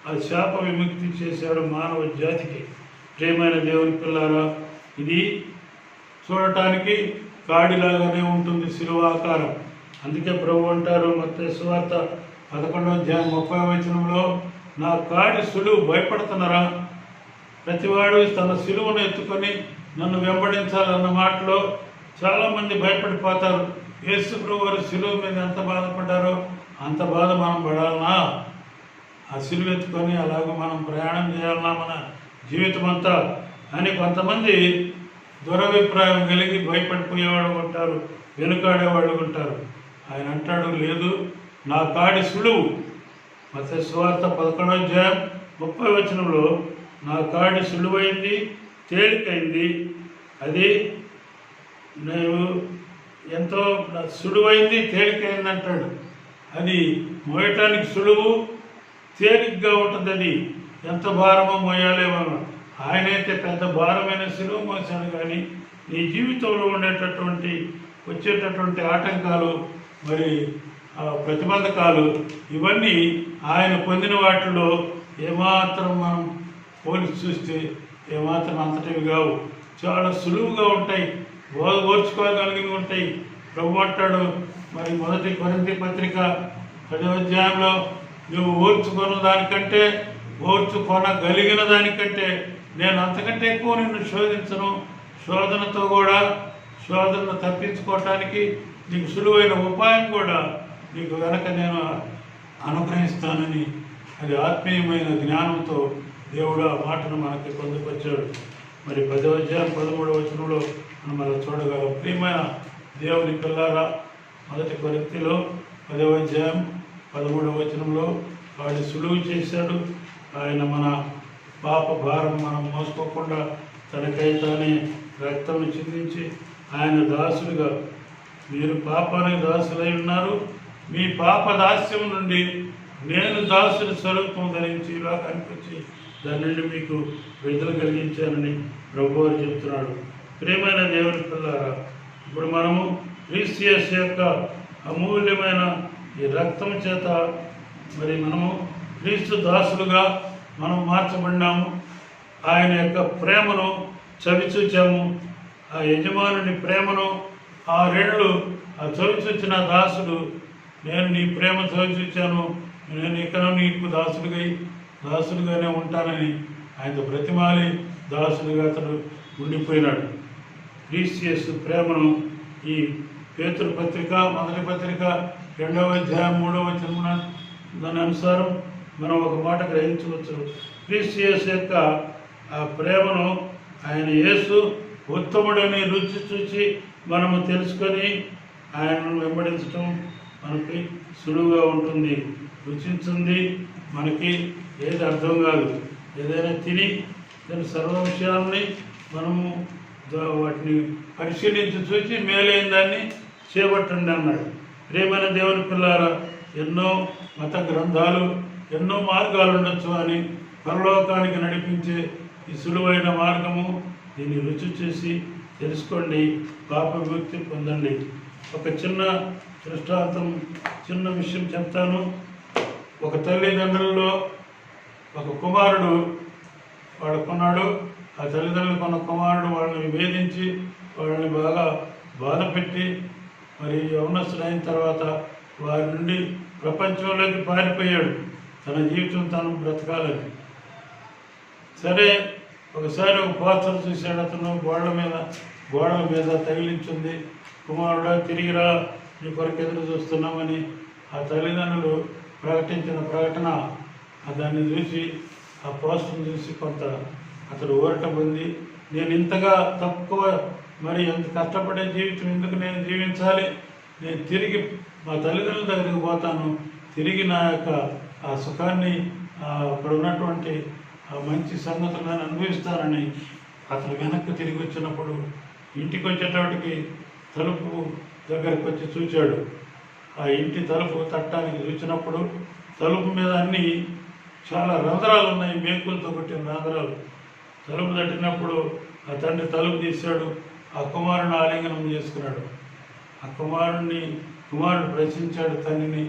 ఆ శాప విముక్తి చేశాడు మానవ జాతికి. ప్రియమైన దేవుని పిల్లారా, ఇది చూడటానికి కాడిలాగానే ఉంటుంది శిలువ ఆకారం. అందుకే ప్రభు అంటారు మత్తయి సువార్త 11:30 నా కాడి సులువు భయపడుతున్నారా? ప్రతివాడు తన సిలువను ఎత్తుకొని నన్ను వెంబడించాలన్న మాటలో చాలామంది భయపడిపోతారు. యేసు ప్రభువారు సిలువ మీద ఎంత బాధపడ్డారో అంత బాధ మనం పడాలనా? ఆ సిలువ ఎత్తుకొని అలాగ మనం ప్రయాణం చేయాలన్నా మన జీవితం అంతా అని కొంతమంది దురభిప్రాయం కలిగి భయపడిపోయేవాడు ఉంటారు, వెనుకాడేవాళ్ళు ఉంటారు. ఆయన అంటాడు, లేదు, నా కాడి సులువు. మత్తయి సువార్త 11:30 నా కాడి సులువైంది, తేలికైంది. అది నేను ఎంతో సులువైంది, తేలికైంది అంటాడు. అది మోయటానికి సులువు, తేలిగ్గా ఉంటుంది. అది ఎంత భారమో మోయాలేమో. ఆయనైతే పెద్ద భారమైన సిలువ మోసాడు. కానీ నీ జీవితంలో ఉండేటటువంటి వచ్చేటటువంటి ఆటంకాలు మరి ప్రతిబంధకాలు ఇవన్నీ ఆయన పొందిన వాటిలో ఏమాత్రం మనం పోలిసి చూస్తే ఏమాత్రం అంతటివి కావు. చాలా సులువుగా ఉంటాయి, ఓర్చుకోగలిగి ఉంటాయి. ప్రభు అంటాడు మరి 1 కొరింథీ పత్రిక 10వ నువ్వు ఓర్చుకున్న దానికంటే ఓర్చుకొనగలిగిన దానికంటే నేను అంతకంటే ఎక్కువ నిన్ను శోధించను. శోధనతో కూడా శోధనను తప్పించుకోవటానికి నీకు సులువైన ఉపాయం కూడా నీకు వెనక నేను అనుగ్రహిస్తానని అది ఆత్మీయమైన జ్ఞానంతో దేవుడు ఆ మాటను మనకి పొందుపరిచాడు. మరి 10వ13వ మనం అలా చూడగలం. ప్రియమైన దేవుని పిల్లారా, 1 కొరింథీలో 10వ13వ వాడు సులువు చేశాడు. ఆయన మన పాప భారం మనం మోసుకోకుండా తనకై తానే రక్తం చిందించి ఆయన దాసులుగా, మీరు పాపానికి దాసులై ఉన్నారు, మీ పాప దాస్యం నుండి నేను దాసుని స్వరూపం ధరించి లోకానికి వచ్చి దాని నుండి మీకు విడుదల కలిగించానని ప్రభువారు చెప్తున్నాడు. ప్రియమైన దేవుని పిల్లారా, ఇప్పుడు మనము క్రీస్తు యేసు యొక్క అమూల్యమైన ఈ రక్తం చేత మరి మనము క్రీస్తు దాసులుగా మనం మార్చబడినాము. ఆయన యొక్క ప్రేమను చవిచూచాము. ఆ యజమానుని ప్రేమను 6 ఏళ్ళు ఆ చవిచూచిన దాసుడు, నేను నీ ప్రేమ చవిచూచాను, నేను ఇక్కడ నీకు దాసుడుగానే ఉంటానని ఆయన బ్రతిమాలి దాసుడుగా అతడు ఉండిపోయినాడు. క్రీస్తు యేసు ప్రేమను ఈ పేతురు పత్రిక 1వ పత్రిక 2వ3వ దాని అనుసారం మనం ఒక మాట గ్రహించవచ్చు. క్రీస్తు యేసు యొక్క ఆ ప్రేమను ఆయన యేసు ఉత్తముడని రుచి చూచి మనము తెలుసుకొని ఆయనను వెంబడించటం మనకి సులువుగా ఉంటుంది. రుచించింది మనకి ఏది అర్థం కాదు. ఏదైనా తిని దాని సర్వ విషయాలని మనము వాటిని పరిశీలించి చూసి మేలైన దాన్ని చేపట్టండి అన్నాడు. ప్రియమైన దేవుని పిల్లారా, ఎన్నో మత గ్రంథాలు, ఎన్నో మార్గాలు ఉండొచ్చు అని పరలోకానికి నడిపించే ఈ సులువైన మార్గము, దీన్ని రుచి చేసి తెలుసుకోండి, పాప విముక్తి పొందండి. ఒక చిన్న దృష్టాంతం, చిన్న విషయం చెప్తాను. ఒక తల్లిదండ్రుల్లో ఒక కుమారుడు వాడు కొన్నాడు. ఆ తల్లిదండ్రులు కొన్న కుమారుడు వాళ్ళని వేధించి వాళ్ళని బాగా బాధపెట్టి మరి యవనస్తుడైన తర్వాత వారి నుండి ప్రపంచంలోకి పారిపోయాడు, తన జీవితం తను బ్రతకాలని. సరే, ఒకసారి ఒక పోస్టర్ చూశాడు అతను, గోడల మీద తగిలించింది, కుమారుడా తిరిగిరా, నీ కొరకు ఎదురు చూస్తున్నామని. ఆ తల్లిదండ్రులు ప్రకటించిన ప్రకటన దాన్ని చూసి, ఆ పోస్టర్ని చూసి కొంత అతడు ఊరట పొంది, నేను ఇంతగా తక్కువ, మరి ఎంత కష్టపడే జీవితం ఎందుకు నేను జీవించాలి, నేను తిరిగి మా తల్లిదండ్రుల దగ్గరికి పోతాను, తిరిగి నా యొక్క ఆ సుఖాన్ని అక్కడ ఉన్నటువంటి ఆ మంచి సంగతులను అనుభవిస్తానని అతను వెనక్కి తిరిగి వచ్చినప్పుడు ఇంటికి వచ్చేటప్పటికి తలుపు దగ్గరికి వచ్చి చూశాడు. ఆ ఇంటి తలుపు తట్టడానికి చూసినప్పుడు తలుపు మీద అన్నీ చాలా రంధ్రాలు ఉన్నాయి, మేకులతో కొట్టిన రంధ్రాలు. తలుపు తట్టినప్పుడు ఆ తండ్రి తలుపు తీశాడు, ఆ కుమారుని ఆలింగనం చేసుకున్నాడు. ఆ కుమారుడు ప్రశ్నించాడు తండ్రిని,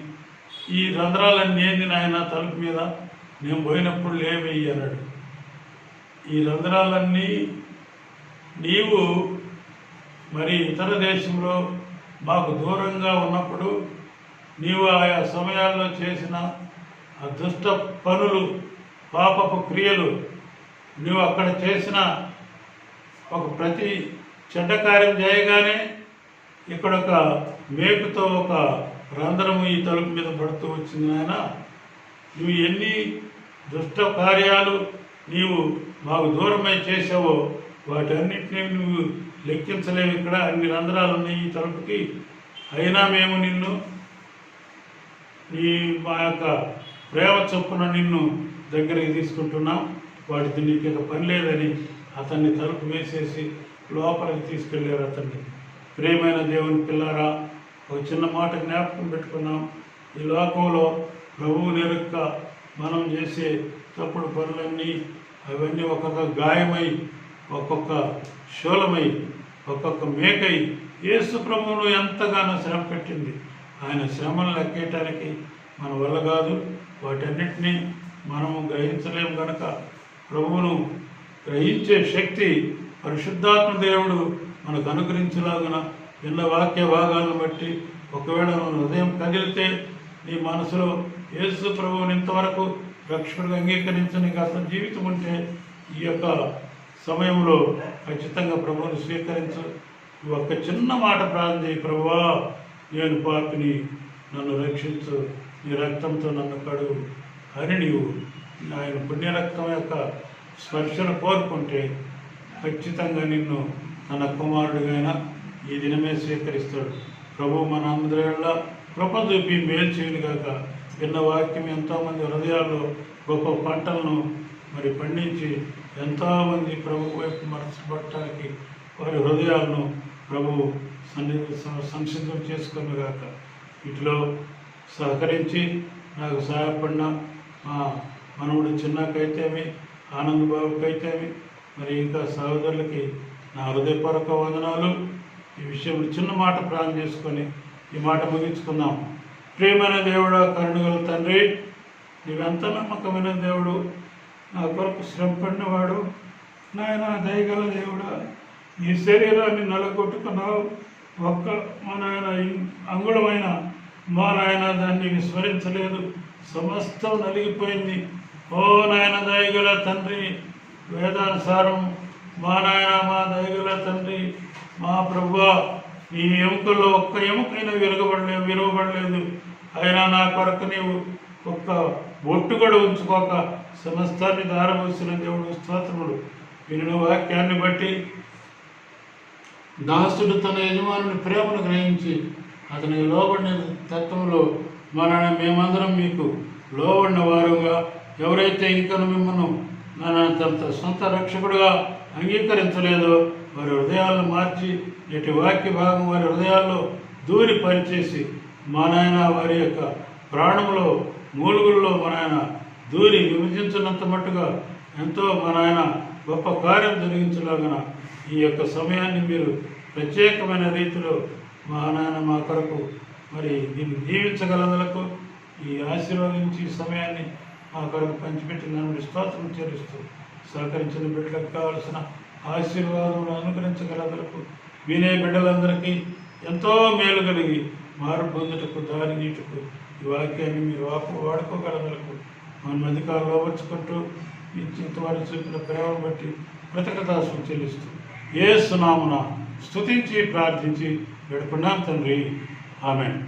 ఈ రంధ్రాలన్నీ ఏంది నాయన తలుపు మీద, నేను పోయినప్పుడు లేవి అన్నాడు. ఈ రంధ్రాలన్నీ నీవు మరి ఇతర దేశంలో మాకు దూరంగా ఉన్నప్పుడు నీవు ఆయా సమయాల్లో చేసిన ఆ దుష్ట పనులు, పాపపు క్రియలు, నువ్వు అక్కడ చేసిన ఒక ప్రతి చెడ్డ కార్యం చేయగానే ఇక్కడ ఒక మేకుతో ఒక రంధ్రము ఈ తలుపు మీద పడుతూ వచ్చింది నాయన. నువ్వు ఎన్ని దుష్ట కార్యాలు నీవు మాకు దూరమై చేసావో వాటన్నిటినీ నువ్వు లెక్కించలేవు. ఇక్కడ అన్ని రంధ్రాలు ఉన్నాయి ఈ తలుపుకి, అయినా మేము నిన్ను మా యొక్క ప్రేమ చొప్పున నిన్ను దగ్గరికి తీసుకుంటున్నాం, వాటితో నీకు ఇక పని లేదని అతన్ని తలుపు వేసేసి లోపలికి తీసుకెళ్ళారు అతన్ని. ప్రియమైన దేవుని పిల్లారా, ఒక చిన్న మాట జ్ఞాపకం పెట్టుకున్నాం. ఈ లోకంలో ప్రభువు నెరుక్క మనం చేసే తప్పుడు పనులన్నీ అవన్నీ ఒక్కొక్క గాయమై, ఒక్కొక్క శూలమై, ఒక్కొక్క మేకై యేసు ప్రభువును ఎంతగానో శ్రమ పెట్టింది. ఆయన శ్రమను లెక్కేయటానికి మన వల్ల కాదు. వాటన్నిటినీ మనము గ్రహించలేము కనుక ప్రభువును గ్రహించే శక్తి పరిశుద్ధాత్మ దేవుడు మనకు అనుగ్రహించలాగున విన్న వాక్య భాగాలను బట్టి ఒకవేళ మన హృదయం కదిలితే నీ మనసులో యేసు ప్రభువుని ఇంతవరకు రక్షకుడిగా అంగీకరించని గత జీవితం ఉంటే ఈ యొక్క సమయంలో ఖచ్చితంగా ప్రభువుని స్వీకరించు. ఒక్క చిన్న మాట ప్రార్థన చేయి, ప్రభువా నేను పాపిని, నన్ను రక్షించు, నీ రక్తంతో నన్ను కడుగు అని నీవు ఆయన పుణ్యరక్తం యొక్క స్పర్శను కోరుకుంటే ఖచ్చితంగా నిన్ను తన కుమారుడిగైనా ఈ దినమే స్వీకరిస్తాడు. ప్రభు మన అందరిలో కృప చూపి మేలు చేయనుగాక. విన్న వాక్యం ఎంతోమంది హృదయాల్లో గొప్ప పంటలను మరి పండించి ఎంతోమంది ప్రభు వైపు మనసుపడటానికి వారి హృదయాలను ప్రభు సంసిద్ధం చేసుకున్నగాక. వీటిలో సహకరించి నాకు సహాయపడిన మా మనవుడు చిన్నకైతేమి, ఆనంద్ బాబుకైతేమి, మరి ఇంకా సహోదరులకి నా హృదయపూర్వక వందనాలు. ఈ విషయంలో చిన్న మాట ప్రార్థన చేసుకొని ఈ మాట ముగించుకుందాం. ప్రియమైన దేవుడా, కరుణగల తండ్రి, నీవెంత నమ్మకమైన దేవుడు, నా కొరకు శ్రమపడినవాడు నాయన, దయగల దేవుడా, నీ శరీరాన్ని నలగొట్టుకున్నావు. మా నాయన అంగుళమైన మా నాయన దాన్ని విస్మరించలేదు, సమస్తం నలిగిపోయింది. ఓ నాయన దయగల తండ్రి, వేదానుసారం మా నాయన, మా దయగల తండ్రి, మా ప్రభువా, నీ ఎముకల్లో ఒక్క ఎముకైనా విరవబడలేదు. అయినా నా కొరకు నీవు ఒక్క బొట్టు కూడా ఉంచుకోక సమస్తాన్ని దారపోసిన దేవుడు స్తోత్రముడు. వినిన వాక్యాన్ని బట్టి దాసుడు తన యజమానుని ప్రేమను గ్రహించి అతనికి లోబడిన తత్వంలో మేమందరం మీకు లోబడిన వారుగా, ఎవరైతే ఇంకను మిమ్మల్ని తన సొంత రక్షకుడుగా అంగీకరించలేదో వారి హృదయాలను మార్చి నేటి వాక్య భాగం వారి హృదయాల్లో దూరి పనిచేసి మా నాయన వారి యొక్క ప్రాణంలో మూలుగుల్లో మా నాయన దూరి విభజించినంత మట్టుగా ఎంతో మా నాయన గొప్ప కార్యం జరిగించలాగన ఈ యొక్క సమయాన్ని మీరు ప్రత్యేకమైన రీతిలో మా నాయన మా కొరకు మరి దీన్ని దీవించగలదలకు ఈ ఆశీర్వదించి ఈ సమయాన్ని మా కొరకు పంచిపెట్టిన స్తోత్రం చెల్లిస్తూ సహకరించిన బిడ్డలకు కావలసిన ఆశీర్వాదములు అనుగ్రహించగలదలకు వినే బిడ్డలందరికీ ఎంతో మేలు కలిగి మారు పొందుటకు దారి నీటుకు ఈ వాక్యాన్ని మీరు వాడుకోగలదలకు మన అధికారులు వచ్చుకుంటూ ఇంతవారు చూపిన ప్రేమను బట్టి కృతజ్ఞతాస్తులు చెల్లిస్తూ యేసు నామమున స్తుతించి ప్రార్థించి వేడుకున్నాం తండ్రి. ఆమేన్.